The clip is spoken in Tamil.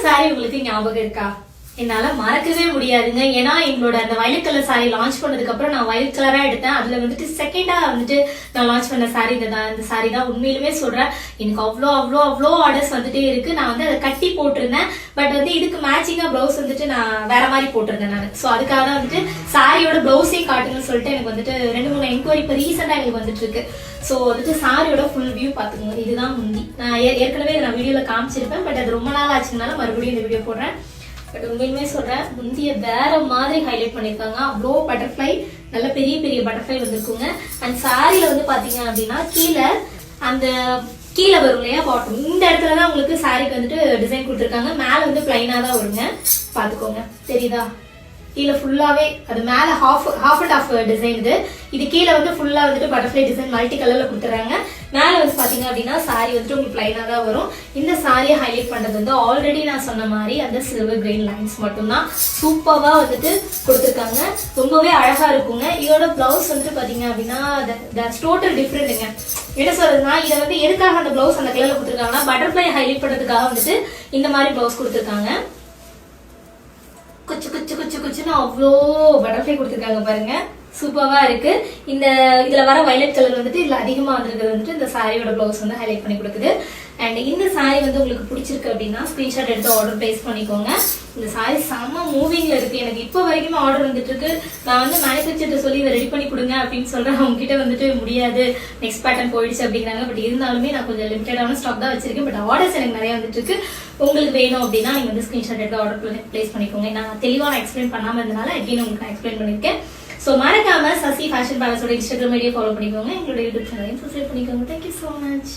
சாரி உங்களுக்கு ஞாபகம் இருக்கா? என்னால மறக்கவே முடியாதுங்க. ஏன்னா எங்களோட அந்த வயலட் கலர் சாரி லான்ச் பண்ணதுக்கு அப்புறம் நான் வயலட் கலரா எடுத்தேன். அதுல வந்துட்டு செகண்டா வந்துட்டு நான் லான்ச் பண்ண சாரி இந்த சாரி தான். உண்மையிலுமே சொல்றேன், எனக்கு அவ்வளோ ஆர்டர்ஸ் வந்துட்டே இருக்கு. நான் வந்து அதை கட்டி போட்டிருந்தேன். பட் வந்து இதுக்கு மேட்சிங்கா பிளவுஸ் வந்துட்டு நான் வேற மாதிரி போட்டிருந்தேன் நான். ஸோ அதுக்காக தான் வந்துட்டு சாரியோட பிளவுஸையும் காட்டுங்கன்னு சொல்லிட்டு எனக்கு வந்துட்டு 2-3 என்கொயரி இப்போ ரீசெண்டா எனக்கு வந்துட்டு இருக்கு. ஸோ வந்துட்டு சாரியோட ஃபுல் வியூ பாத்துக்கோங்க. இதுதான் முந்தி. நான் ஏற்கனவே நான் வீடியோல காமிச்சிருப்பேன். பட் அது ரொம்ப நாள் ஆச்சுனால மறுபடியும் இந்த வீடியோ போடுறேன். பட் உண்மையுமே சொல்றேன், முந்திய வேற மாதிரி ஹைலைட் பண்ணிருக்காங்க. அவ்வளோ பட்டர்ஃபிளை, நல்ல பெரிய பெரிய பட்டர்ஃபிளை வந்திருக்குங்க. அண்ட் சாரியில வந்து பாத்தீங்க அப்படின்னா கீழே வரும் இல்லையா பாட்டம், இந்த இடத்துலதான் உங்களுக்கு சாரிக்கு வந்துட்டு டிசைன் கொடுத்துருக்காங்க. மேல வந்து பிளைனா தான் வருங்க. பாத்துக்கோங்க, தெரியுதா? கீழே ஃபுல்லாவே அது மேல ஹாஃப் அண்ட் ஹாஃப் டிசைன். இது கீழே வந்து ஃபுல்லா வந்துட்டு பட்டர்ஃபிளை டிசைன் மல்டி கலர்ல கொடுத்துறாங்க. மேல வந்து பாத்தீங்க அப்படின்னா சாரி வந்துட்டு உங்களுக்கு பிளைனா தான் வரும். இந்த சாரியை ஹைலைட் பண்றது வந்து ஆல்ரெடி நான் சொன்ன மாதிரி அந்த சில்வர் கிரெயின் லைன்ஸ் மட்டும்தான் சூப்பரா வந்துட்டு கொடுத்துருக்காங்க. ரொம்பவே அழகா இருக்குங்க. இதோட பிளவுஸ் வந்துட்டு பாத்தீங்க அப்படின்னா டோட்டல் டிஃப்ரெண்ட்டுங்க. என்ன சொல்றதுன்னா, இதை வந்து எதுக்காக அந்த பிளவுஸ் அந்த கலர்ல கொடுத்துருக்காங்கன்னா பட்டர்ஃபிளை ஹைலைட் பண்றதுக்காக வந்துட்டு இந்த மாதிரி பிளவுஸ் கொடுத்துருக்காங்க. குச்சுன்னு அவ்வளோ பட்டர்ஃபிளை கொடுத்துருக்காங்க பாருங்க. சூப்பரா இருக்கு. இதுல வர வயலட் கலர் வந்துட்டு இதுல அதிகமா வந்திருக்கிறது வந்துட்டு இந்த சாரியோட பிளவுஸ் வந்து ஹைலைட் பண்ணி கொடுக்குது. அண்ட் இந்த சாரி வந்து உங்களுக்கு பிடிச்சிருக்கு அப்படின்னா ஸ்கிரீன்ஷாட் எடுத்து ஆர்டர் பிளேஸ் பண்ணிக்கோங்க. இந்த சாரி செம்ம மூவிங்ல இருக்கு. எனக்கு இப்போ வரைக்கும் ஆர்டர் வந்துட்டு இருக்கு. நான் வந்து மேனுஃபேக்சர் சொல்லி இதை ரெடி பண்ணி கொடுங்க அப்படின்னு சொல்றேன். அவங்க கிட்ட வந்துட்டு முடியாது, நெக்ஸ்ட் பேட்டர்ன் போயிடுச்சு அப்படிங்கிறாங்க. பட் இருந்தாலுமே நான் கொஞ்சம் லிமிட்டடான ஸ்டாக் தான் வச்சிருக்கேன். பட் ஆர்டர்ஸ் எனக்கு நிறைய வந்துட்டு இருக்கு. உங்களுக்கு வேணும் அப்படின்னா நீங்க வந்து ஸ்கிரீன்ஷாட் எடுத்து ஆர்டர் பிளேஸ் பண்ணிக்கோங்க. நான் தெளிவா எக்ஸ்பிளைன் பண்ணாம இருந்தனால again உங்களுக்கு நான் எக்ஸ்பிளைன் பண்ணிருக்கேன். ஸோ மறக்காம சசி ஃபேஷன் பேலஸோட இன்ஸ்டாகிராம் ஐடியா ஃபாலோ பண்ணிக்கோங்க. எங்களோட யூடியூப் சேனலையும் சப்ஸ்கிரைப் பண்ணிக்கோங்க. Thank you so much.